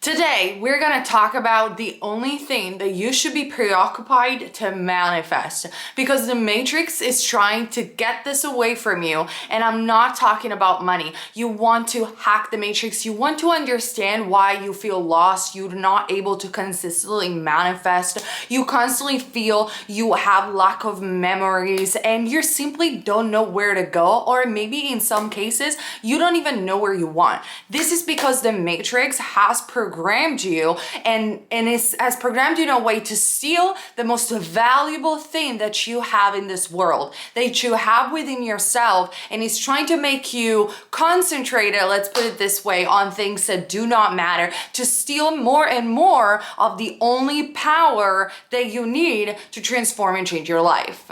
Today, we're gonna talk about the only thing that you should be preoccupied to manifest, because the Matrix is trying to get this away from you. And I'm not talking about money. You want to hack the Matrix. You want to understand why you feel lost. You're not able to consistently manifest. You constantly feel you have lack of memories and you simply don't know where to go. Or maybe in some cases, you don't even know where you want. This is because the Matrix has programmed you and has programmed you in a way to steal the most valuable thing that you have in this world, that you have within yourself, and it's trying to make you concentrate, let's put it this way, on things that do not matter, to steal more and more of the only power that you need to transform and change your life.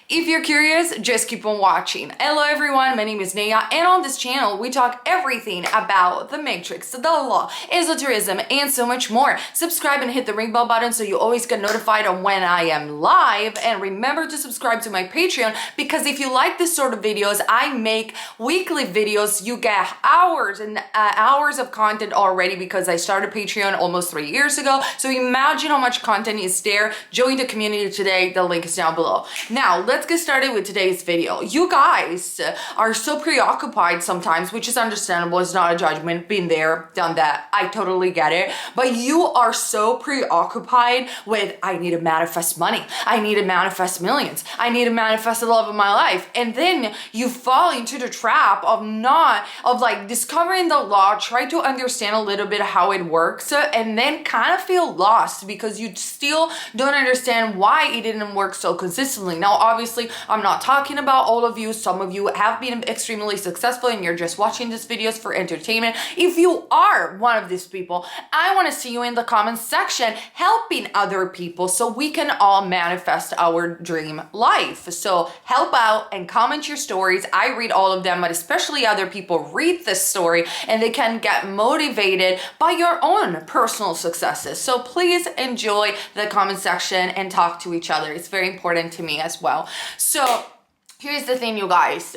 If you're curious, just keep on watching. Hello everyone, my name is Naya, and on this channel we talk everything about the Matrix, the law, esotericism, and so much more. Subscribe and hit the ring bell button so you always get notified on when I am live, and remember to subscribe to my Patreon, because if you like this sort of videos, I make weekly videos. You get hours and hours of content already, because I started Patreon almost 3 years ago. So imagine how much content is there. Join the community today, the link is down below. Now let's get started with today's video. You guys are so preoccupied sometimes, which is understandable. It's not a judgment. Been there, done that. I totally get it. But you are so preoccupied with, I need to manifest money. I need to manifest millions. I need to manifest the love of my life. And then you fall into the trap of discovering the law, try to understand a little bit how it works, and then kind of feel lost because you still don't understand why it didn't work so consistently. Now, obviously, I'm not talking about all of you. Some of you have been extremely successful and you're just watching these videos for entertainment. If you are one of these people, I want to see you in the comments section helping other people so we can all manifest our dream life. So help out and comment your stories. I read all of them, but especially other people read this story and they can get motivated by your own personal successes. So please enjoy the comment section and talk to each other. It's very important to me as well. So here's the thing, you guys.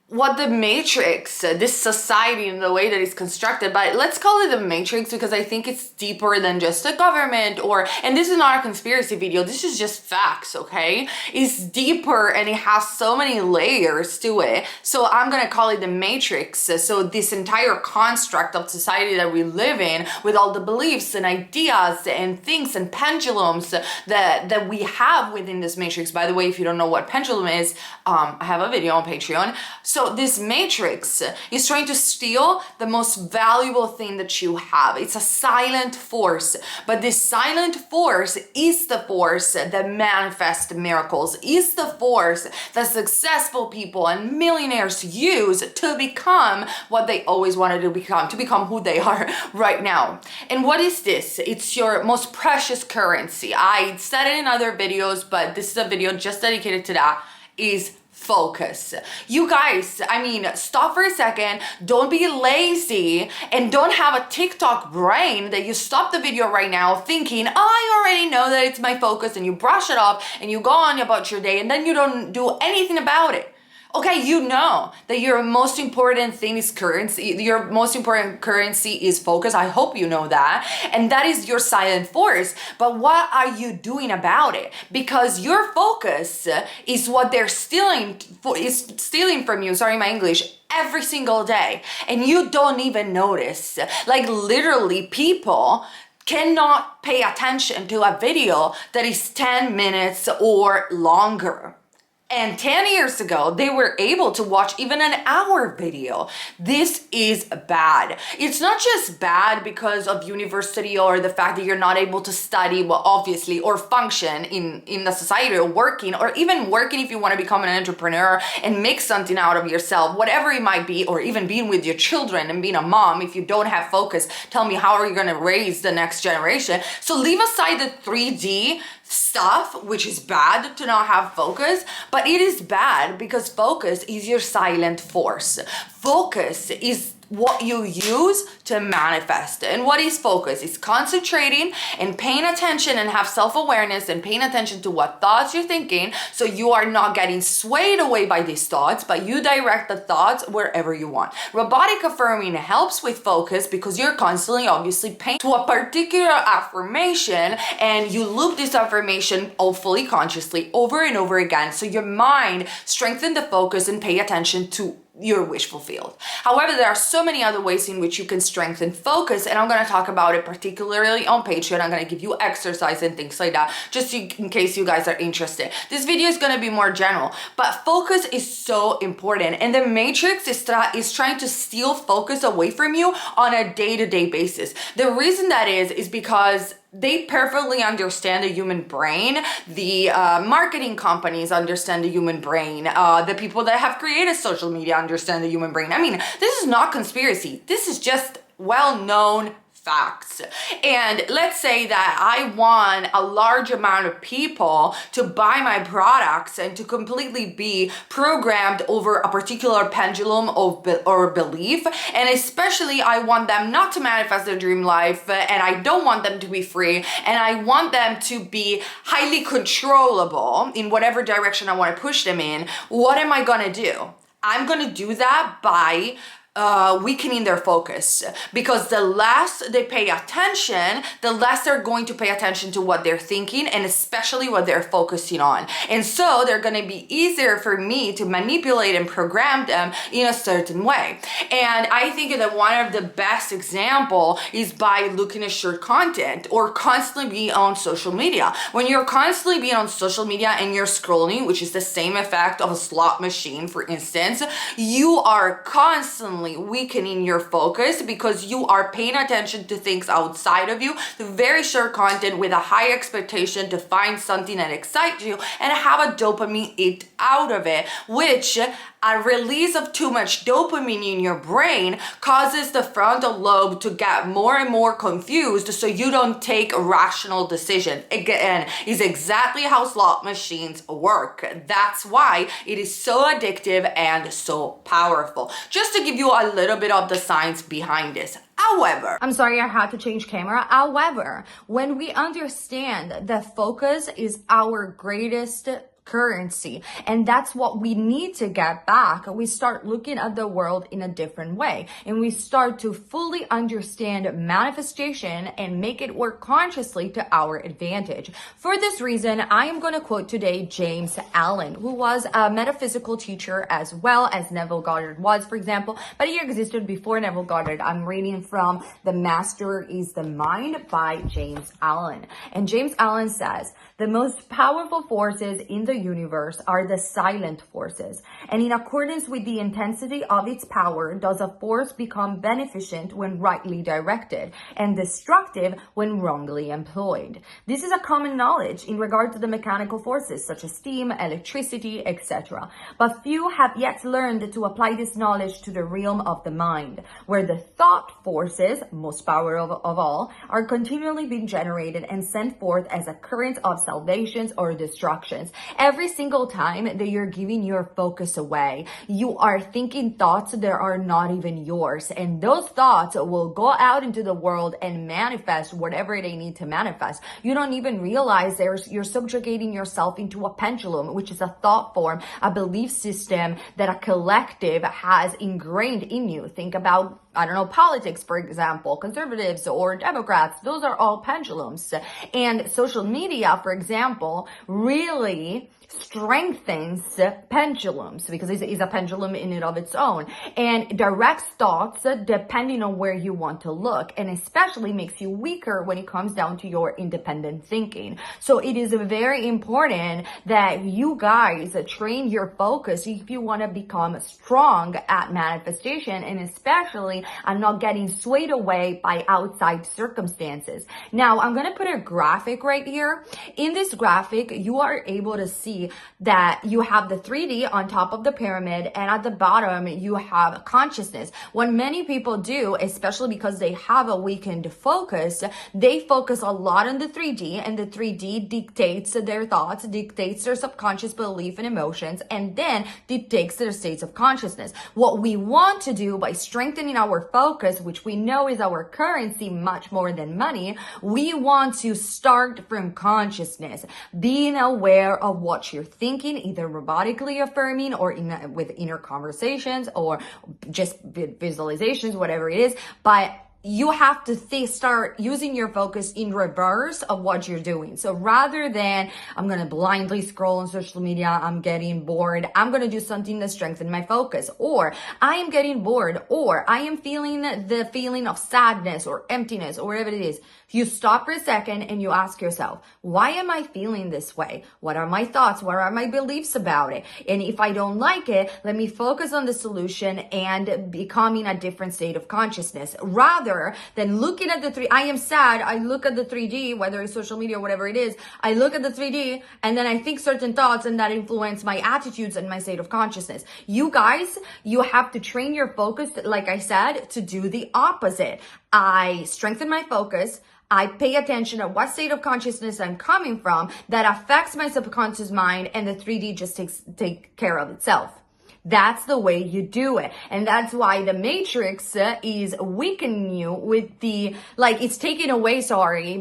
What the Matrix, this society and the way that it's constructed, but let's call it the Matrix because I think it's deeper than just a government and this is not a conspiracy video, this is just facts, okay? It's deeper and it has so many layers to it. So I'm gonna call it the Matrix. So this entire construct of society that we live in, with all the beliefs and ideas and things and pendulums that we have within this Matrix. By the way, if you don't know what pendulum is, I have a video on Patreon. So this Matrix is trying to steal the most valuable thing that you have. It's a silent force, but this silent force is the force that manifests miracles, is the force that successful people and millionaires use to become what they always wanted to become who they are right now. And what is this? It's your most precious currency. I said it in other videos, but this is a video just dedicated to that, is focus. You guys, I mean, stop for a second, don't be lazy, and don't have a TikTok brain that you stop the video right now thinking, oh, I already know that it's my focus, and you brush it off and you go on about your day and then you don't do anything about it. Okay, you know that your most important thing is currency. Your most important currency is focus. I hope you know that. And that is your silent force. But what are you doing about it? Because your focus is what they're stealing from you. Sorry, my English. Every single day. And you don't even notice. Like literally people cannot pay attention to a video that is 10 minutes or longer. And 10 years ago, they were able to watch even an hour video. This is bad. It's not just bad because of university or the fact that you're not able to study, well, obviously, or function in the society, or even working if you want to become an entrepreneur and make something out of yourself, whatever it might be, or even being with your children and being a mom. If you don't have focus, tell me, how are you going to raise the next generation? So leave aside the 3D stuff, which is bad to not have focus, but it is bad because focus is your silent force. Focus is what you use to manifest. And what is focus? It's concentrating and paying attention and have self-awareness and paying attention to what thoughts you're thinking, so you are not getting swayed away by these thoughts, but you direct the thoughts wherever you want. Robotic affirming helps with focus because you're constantly obviously paying to a particular affirmation, and you loop this affirmation, hopefully consciously, over and over again, so your mind strengthen the focus and pay attention to your wish fulfilled. However, there are so many other ways in which you can strengthen focus, and I'm going to talk about it particularly on Patreon. I'm going to give you exercise and things like that, just in case you guys are interested. This video is going to be more general, but focus is so important, and the Matrix is trying to steal focus away from you on a day-to-day basis. The reason that is because they perfectly understand the human brain. The marketing companies understand the human brain. The people that have created social media understand the human brain. I mean, this is not conspiracy. This is just well-known facts. And let's say that I want a large amount of people to buy my products and to completely be programmed over a particular pendulum or belief. And especially I want them not to manifest their dream life, and I don't want them to be free, and I want them to be highly controllable in whatever direction I want to push them in. What am I gonna do? I'm gonna do that by weakening their focus, because the less they pay attention, the less they're going to pay attention to what they're thinking, and especially what they're focusing on. And so they're going to be easier for me to manipulate and program them in a certain way. And I think that one of the best example is by looking at short content or constantly being on social media. When you're constantly being on social media and you're scrolling, which is the same effect of a slot machine, for instance, you are constantly weakening your focus because you are paying attention to things outside of you, to very short content with a high expectation to find something that excites you and have a dopamine hit out of it, which a release of too much dopamine in your brain causes the frontal lobe to get more and more confused, so you don't take a rational decision. Again, is exactly how slot machines work. That's why it is so addictive and so powerful. Just to give you a little bit of the science behind this. However, I'm sorry I had to change camera. However, when we understand that focus is our greatest currency, and that's what we need to get back, we start looking at the world in a different way, and we start to fully understand manifestation and make it work consciously to our advantage. For this reason, I am going to quote today James Allen, who was a metaphysical teacher as well as Neville Goddard was, for example, but he existed before Neville Goddard. I'm reading from The Master is the Mind by James Allen. And James Allen says, the most powerful forces in the universe are the silent forces, and in accordance with the intensity of its power does a force become beneficent when rightly directed and destructive when wrongly employed. This is a common knowledge in regard to the mechanical forces such as steam, electricity, etc. But few have yet learned to apply this knowledge to the realm of the mind, where the thought forces, most powerful of all, are continually being generated and sent forth as a current of salvations or destructions. Every single time that you're giving your focus away, you are thinking thoughts that are not even yours. And those thoughts will go out into the world and manifest whatever they need to manifest. You don't even realize you're subjugating yourself into a pendulum, which is a thought form, a belief system that a collective has ingrained in you. Think about, I don't know, politics, for example, conservatives or Democrats. Those are all pendulums. And social media, for example, really strengthens pendulums because it is a pendulum in and of its own, and directs thoughts depending on where you want to look, and especially makes you weaker when it comes down to your independent thinking. So it is very important that you guys train your focus if you want to become strong at manifestation, and especially at not getting swayed away by outside circumstances. Now, I'm going to put a graphic right here. In this graphic, you are able to see that you have the 3D on top of the pyramid, and at the bottom you have consciousness. What many people do, especially because they have a weakened focus, they focus a lot on the 3D, and the 3D dictates their thoughts, dictates their subconscious belief and emotions, and then dictates their states of consciousness. What we want to do by strengthening our our focus, which we know is our currency much more than money, we want to start from consciousness, being aware of what you're thinking, either robotically affirming or with inner conversations or just visualizations, whatever it is. But you have to start using your focus in reverse of what you're doing. So rather than I'm going to blindly scroll on social media, I'm getting bored, I'm going to do something to strengthen my focus, or I am getting bored, or I am feeling the feeling of sadness or emptiness or whatever it is. You stop for a second and you ask yourself, why am I feeling this way? What are my thoughts? What are my beliefs about it? And if I don't like it, let me focus on the solution and becoming a different state of consciousness, rather than looking at the I am sad, I look at the 3D, whether it's social media or whatever it is, I look at the 3D and then I think certain thoughts and that influence my attitudes and my state of consciousness. You guys, you have to train your focus, like I said, to do the opposite. I strengthen my focus. I pay attention to what state of consciousness I'm coming from that affects my subconscious mind, and the 3D just take care of itself. That's the way you do it. And that's why the matrix is weakening you with the, it's taking away,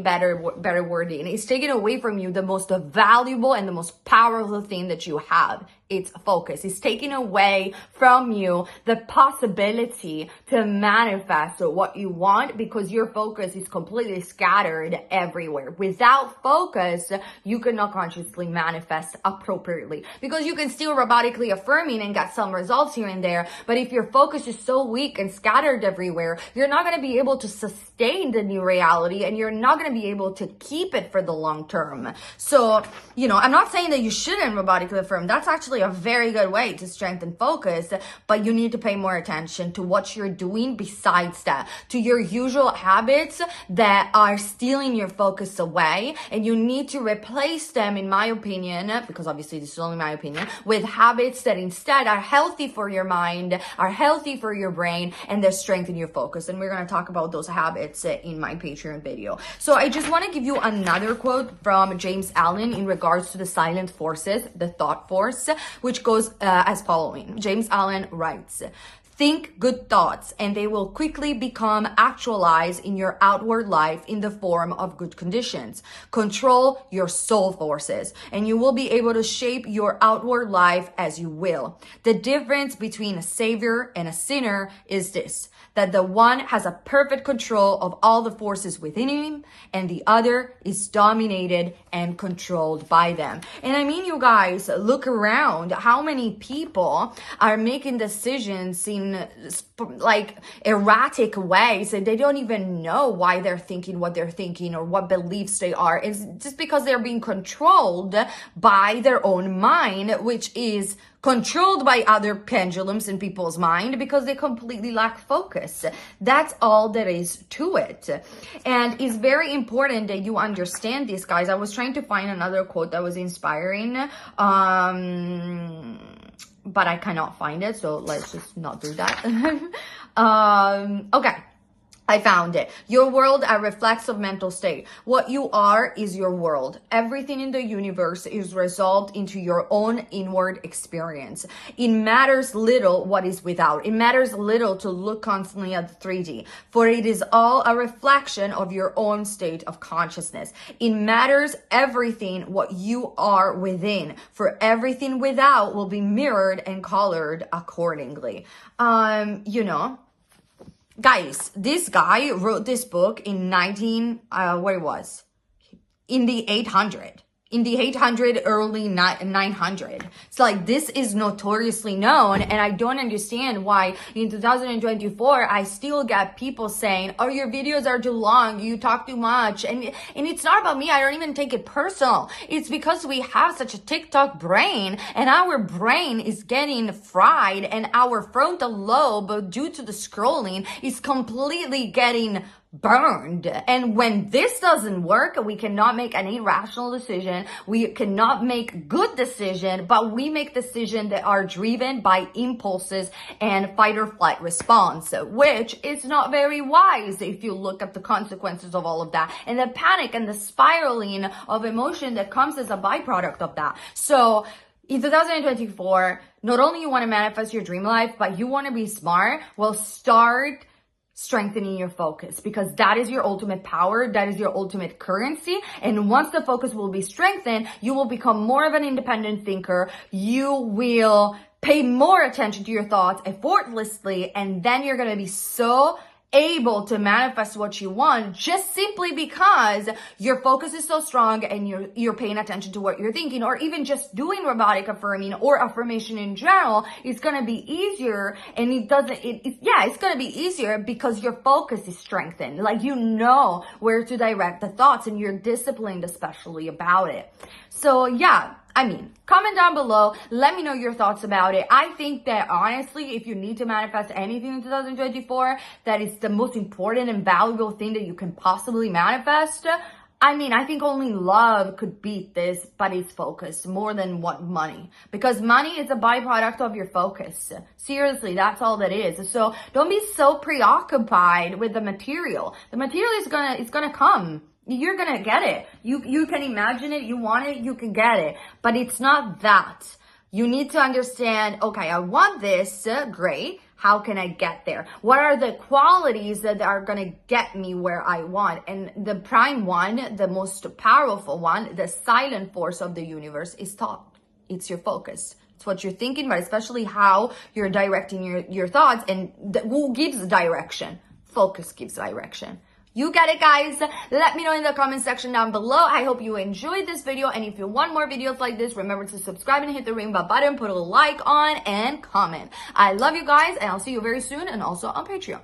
better wording. It's taking away from you the most valuable and the most powerful thing that you have. It's focus. It's taking away from you the possibility to manifest what you want, because your focus is completely scattered everywhere. Without focus, you cannot consciously manifest appropriately, because you can still robotically affirming and get some results here and there. But if your focus is so weak and scattered everywhere, you're not going to be able to sustain the new reality, and you're not going to be able to keep it for the long term. So, I'm not saying that you shouldn't robotically affirm. That's actually a very good way to strengthen focus, but you need to pay more attention to what you're doing besides that, to your usual habits that are stealing your focus away, and you need to replace them, in my opinion, because obviously this is only my opinion, with habits that instead are healthy for your mind, are healthy for your brain, and that strengthen your focus. And we're going to talk about those habits in my Patreon video. So I just want to give you another quote from James Allen in regards to the silent forces, the thought force, which goes as following. James Allen writes, "Think good thoughts and they will quickly become actualized in your outward life in the form of good conditions. Control your soul forces and you will be able to shape your outward life as you will. The difference between a savior and a sinner is this, that the one has a perfect control of all the forces within him and the other is dominated and controlled by them." And I mean, you guys, look around. How many people are making decisions in erratic ways, and they don't even know why they're thinking what they're thinking or what beliefs they are? It's just because they're being controlled by their own mind, which is controlled by other pendulums in people's mind because they completely lack focus. That's all there is to it. And it's very important that you understand this, guys. I was trying to find another quote that was inspiring, but I cannot find it, so let's just not do that. Okay. I found it. Your world a reflex of mental state. What you are is your world. Everything in the universe is resolved into your own inward experience. It matters little what is without. It matters little to look constantly at the 3D, for it is all a reflection of your own state of consciousness. It matters everything what you are within, for everything without will be mirrored and colored accordingly. Guys, this guy wrote this book in in the 800, early 900. So this is notoriously known, and I don't understand why in 2024 I still get people saying, "Oh, your videos are too long, you talk too much." And it's not about me. I don't even take it personal. It's because we have such a TikTok brain, and our brain is getting fried, and our frontal lobe, due to the scrolling, is completely getting burned. And when this doesn't work, we cannot make any rational decision. We cannot make good decision, but we make decisions that are driven by impulses and fight or flight response, which is not very wise if you look at the consequences of all of that and the panic and the spiraling of emotion that comes as a byproduct of that. So in 2024, not only you want to manifest your dream life, but you want to be smart, well, start strengthening your focus, because that is your ultimate power. That is your ultimate currency. And once the focus will be strengthened, you will become more of an independent thinker. You will pay more attention to your thoughts effortlessly. And then you're going to be so able to manifest what you want, just simply because your focus is so strong and you're paying attention to what you're thinking. Or even just doing robotic affirming or affirmation in general is going to be easier. And it's going to be easier because your focus is strengthened. Like, you know where to direct the thoughts, and you're disciplined especially about it. So yeah, I mean, comment down below. Let me know your thoughts about it. I think that honestly, if you need to manifest anything in 2024, that is the most important and valuable thing that you can possibly manifest. I mean, I think only love could beat this, but it's focus more than what money, because money is a byproduct of your focus. Seriously, that's all that is. So don't be so preoccupied with the material. The material is gonna come. You're gonna get it. You can imagine it, you want it, you can get it. But it's not that. You need to understand, okay, I want this, great. How can I get there? What are the qualities that are gonna get me where I want? And the prime one, the most powerful one, the silent force of the universe is thought. It's your focus. It's what you're thinking, but especially how you're directing your thoughts. And who gives direction? Focus gives direction. You get it, guys. Let me know in the comment section down below. I hope you enjoyed this video. And if you want more videos like this, remember to subscribe and hit the rainbow button, put a like on, and comment. I love you guys, and I'll see you very soon, and also on Patreon.